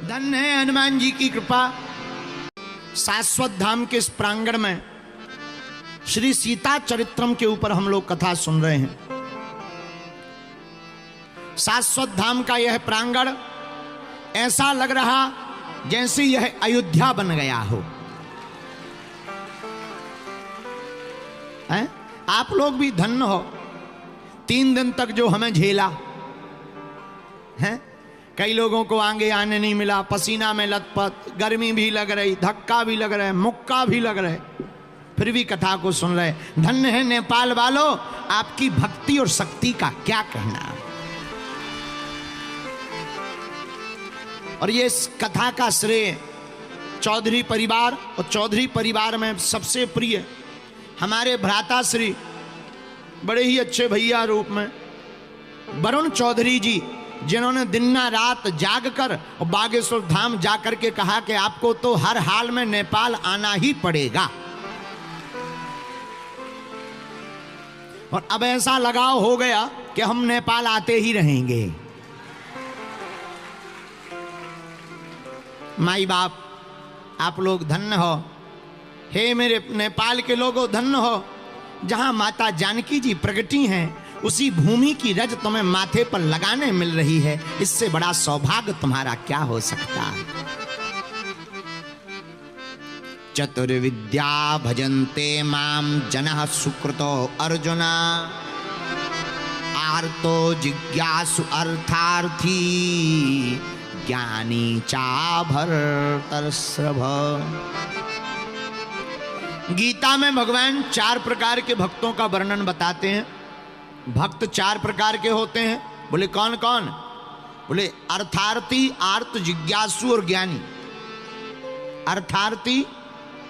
धन्य है हनुमान जी की कृपा। शाश्वत धाम के इस प्रांगण में श्री सीता चरित्रम के ऊपर हम लोग कथा सुन रहे हैं। शाश्वत धाम का यह प्रांगण ऐसा लग रहा जैसे यह अयोध्या बन गया हो। हैं? आप लोग भी धन्य हो, 3 दिन तक जो हमें झेला है। कई लोगों को आगे आने नहीं मिला, पसीना में लथपथ, गर्मी भी लग रही, धक्का भी लग रहा है, मुक्का भी लग रहा है, फिर भी कथा को सुन रहे। धन्य है नेपाल वालों, आपकी भक्ति और शक्ति का क्या कहना। और ये कथा का श्रेय चौधरी परिवार, और चौधरी परिवार में सबसे प्रिय हमारे भ्राता श्री, बड़े ही अच्छे भैया रूप में वरुण चौधरी जी, जिन्होंने दिन रात जाग कर और बागेश्वर धाम जाकर के कहा कि आपको तो हर हाल में नेपाल आना ही पड़ेगा। और अब ऐसा लगाव हो गया कि हम नेपाल आते ही रहेंगे। माई बाप आप लोग धन्य हो। हे मेरे नेपाल के लोगों धन्य हो। जहां माता जानकी जी प्रगटी हैं उसी भूमि की रज तुम्हें माथे पर लगाने मिल रही है। इससे बड़ा सौभाग्य तुम्हारा क्या हो सकता है। चतुर्विद्या भजन्ते माम जनः सुकृतो अर्जुना, आर्तो जिज्ञासु अर्थार्थी, ज्ञानी चाभरतर्षभ। गीता में भगवान 4 प्रकार के भक्तों का वर्णन बताते हैं। भक्त 4 प्रकार के होते हैं। बोले कौन कौन? बोले अर्थार्थी, आर्त, जिज्ञासु और ज्ञानी। अर्थार्थी,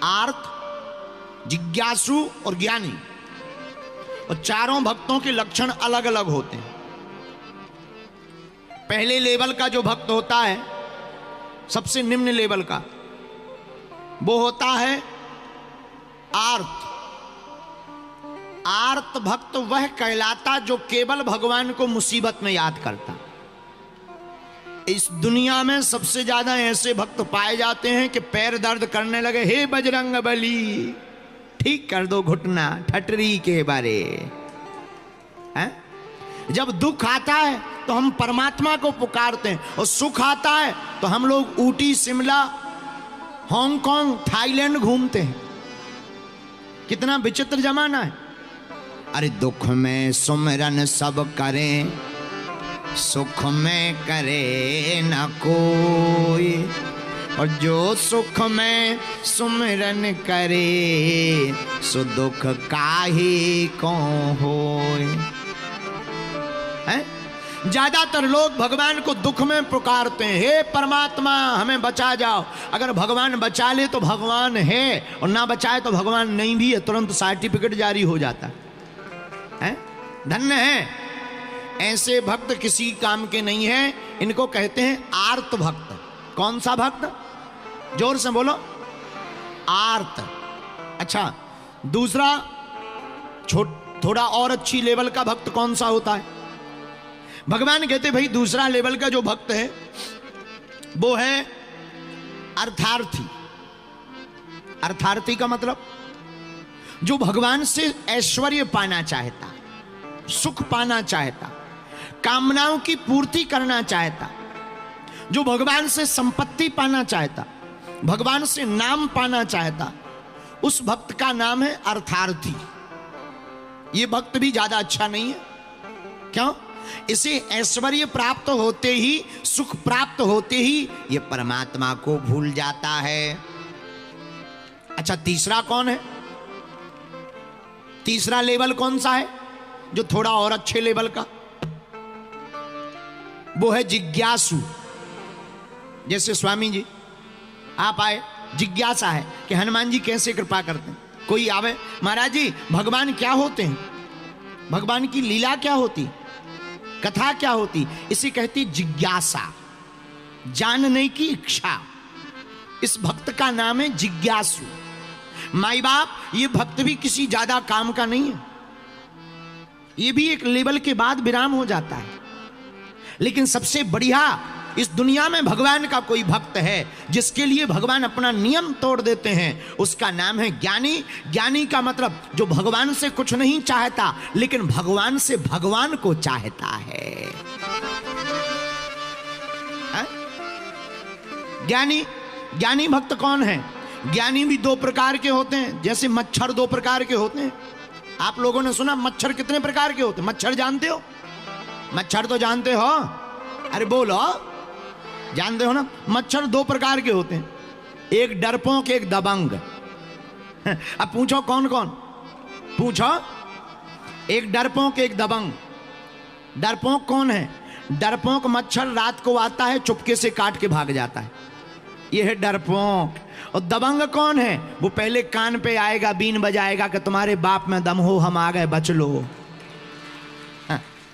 आर्त, जिज्ञासु और ज्ञानी। और चारों भक्तों के लक्षण अलग अलग होते हैं। पहले लेवल का जो भक्त होता है, सबसे निम्न लेवल का, वो होता है आर्त। आर्त भक्त वह कहलाता जो केवल भगवान को मुसीबत में याद करता। इस दुनिया में सबसे ज्यादा ऐसे भक्त पाए जाते हैं कि पैर दर्द करने लगे, हे बजरंग बली ठीक कर दो घुटना ठटरी के बारे हैं? जब दुख आता है तो हम परमात्मा को पुकारते हैं, और सुख आता है तो हम लोग ऊटी, शिमला, हांगकांग, थाईलैंड घूमते हैं। कितना विचित्र जमाना है। अरे दुख में सुमिरन सब करें, सुख में करे न कोई, और जो सुख में सुमिरन करे सो दुख काहे को होए। हैं? ज्यादातर लोग भगवान को दुख में पुकारते हैं, हे परमात्मा हमें बचा जाओ। अगर भगवान बचा ले तो भगवान है, और ना बचाए तो भगवान नहीं भी है, तुरंत सर्टिफिकेट जारी हो जाता है। धन्य है ऐसे भक्त, किसी काम के नहीं है। इनको कहते हैं आर्त भक्त। कौन सा भक्त? जोर से बोलो, आर्त। अच्छा, दूसरा थोड़ा और अच्छी लेवल का भक्त कौन सा होता है? भगवान कहते भाई दूसरा लेवल का जो भक्त है वो है अर्थार्थी। अर्थार्थी का मतलब जो भगवान से ऐश्वर्य पाना चाहता, सुख पाना चाहता, कामनाओं की पूर्ति करना चाहता, जो भगवान से संपत्ति पाना चाहता, भगवान से नाम पाना चाहता, उस भक्त का नाम है अर्थार्थी। ये भक्त भी ज्यादा अच्छा नहीं है। क्यों? इसे ऐश्वर्य प्राप्त होते ही, सुख प्राप्त होते ही ये परमात्मा को भूल जाता है। अच्छा, तीसरा कौन है? तीसरा लेवल कौन सा है जो थोड़ा और अच्छे लेवल का? वो है जिज्ञासु। जैसे स्वामी जी आप आए, जिज्ञासा है कि हनुमान जी कैसे कृपा करते हैं। कोई आवे, महाराज जी भगवान क्या होते हैं, भगवान की लीला क्या होती, कथा क्या होती, इसे कहती जिज्ञासा, जानने की इच्छा। इस भक्त का नाम है जिज्ञासु। माई बाप, ये भक्त भी किसी ज्यादा काम का नहीं है। ये भी एक लेवल के बाद विराम हो जाता है। लेकिन सबसे बढ़िया इस दुनिया में भगवान का कोई भक्त है जिसके लिए भगवान अपना नियम तोड़ देते हैं, उसका नाम है ज्ञानी। ज्ञानी का मतलब जो भगवान से कुछ नहीं चाहता लेकिन भगवान से भगवान को चाहता है। ज्ञानी भक्त कौन है? ज्ञानी भी दो प्रकार के होते हैं, जैसे मच्छर दो प्रकार के होते हैं। आप लोगों ने सुना मच्छर कितने प्रकार के होते हैं? मच्छर जानते हो? मच्छर तो जानते हो? अरे बोलो, जानते हो ना? मच्छर दो प्रकार के होते हैं, एक डरपोक एक दबंग। अब पूछो कौन कौन? पूछो। एक डरपोक एक दबंग। डरपोक कौन है? डरपोक मच्छर रात को आता है, चुपके से काट के भाग जाता है, यह है डरपोक। और दबंग कौन है? वो पहले कान पे आएगा, बीन बजाएगा कि तुम्हारे बाप में दम हो, हम आ गए, बच लो।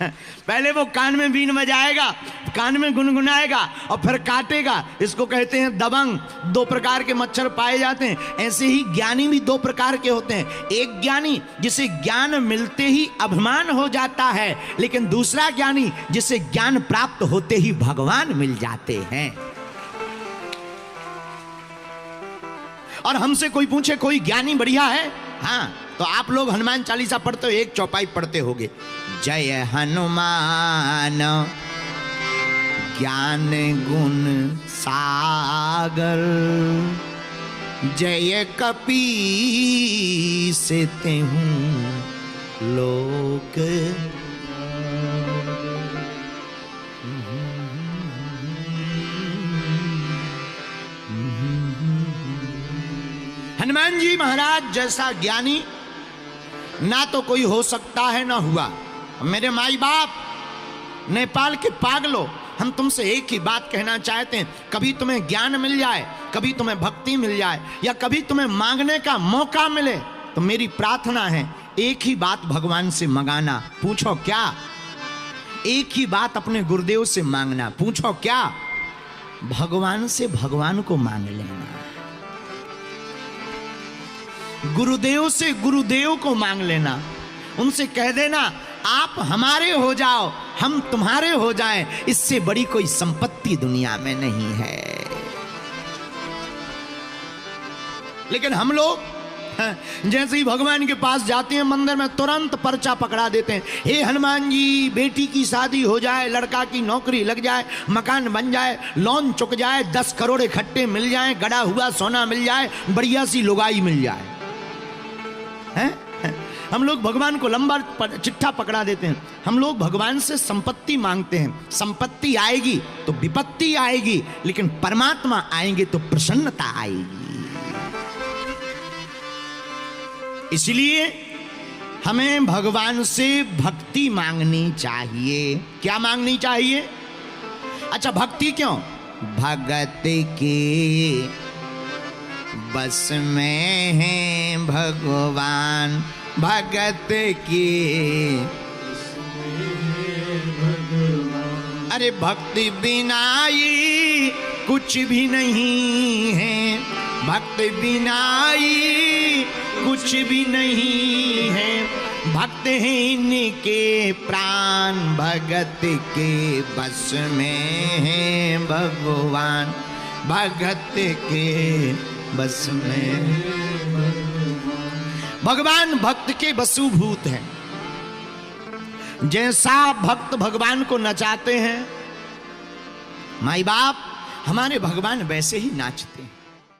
पहले वो कान में बीन बजाएगा, कान में गुनगुनाएगा और फिर काटेगा। इसको कहते हैं दबंग। दो प्रकार के मच्छर पाए जाते हैं। ऐसे ही ज्ञानी भी दो प्रकार के होते हैं। एक ज्ञानी जिसे ज्ञान मिलते ही अभिमान हो जाता है, लेकिन दूसरा ज्ञानी जिसे ज्ञान प्राप्त होते ही भगवान मिल जाते हैं। और हमसे कोई पूछे कोई ज्ञानी बढ़िया है, हाँ, तो आप लोग हनुमान चालीसा पढ़ते हो, एक चौपाई पढ़ते होगे, जय हनुमान ज्ञान गुण सागर, जय कपीस तेहु लोक। हनुमान जी महाराज जैसा ज्ञानी ना तो कोई हो सकता है ना हुआ। मेरे माई बाप, नेपाल के पागलों, हम तुमसे एक ही बात कहना चाहते हैं, कभी तुम्हें ज्ञान मिल जाए, कभी तुम्हें भक्ति मिल जाए, या कभी तुम्हें मांगने का मौका मिले, तो मेरी प्रार्थना है एक ही बात भगवान से मंगाना। पूछो क्या? एक ही बात अपने गुरुदेव से मांगना। पूछो क्या? भगवान से भगवान को मांग लेना, गुरुदेव से गुरुदेव को मांग लेना। उनसे कह देना आप हमारे हो जाओ, हम तुम्हारे हो जाएं, इससे बड़ी कोई संपत्ति दुनिया में नहीं है। लेकिन हम लोग जैसे ही भगवान के पास जाते हैं मंदिर में, तुरंत पर्चा पकड़ा देते हैं, हे हनुमान जी, बेटी की शादी हो जाए, लड़का की नौकरी लग जाए, मकान बन जाए, लोन चुक जाए, 10 करोड़ इकट्ठे मिल जाए, गड़ा हुआ सोना मिल जाए, बढ़िया सी लुगाई मिल जाए। हैं? हम लोग भगवान को लंबा चिट्ठा पकड़ा देते हैं। हम लोग भगवान से संपत्ति मांगते हैं। संपत्ति आएगी तो विपत्ति आएगी, लेकिन परमात्मा आएंगे तो प्रसन्नता आएगी। इसलिए हमें भगवान से भक्ति मांगनी चाहिए। क्या मांगनी चाहिए? अच्छा, भक्ति क्यों? भगत के बस में है भगवान, भगत के। अरे भक्ति बिना ये कुछ भी नहीं है, भक्ति बिना ये कुछ भी नहीं है। भक्त हैं इनके प्राण, भगत के बस में है भगवान, भगत के बस में। भगवान भक्त के वसूभूत हैं। जैसा भक्त भगवान को नचाते हैं, माई बाप हमारे भगवान वैसे ही नाचते हैं।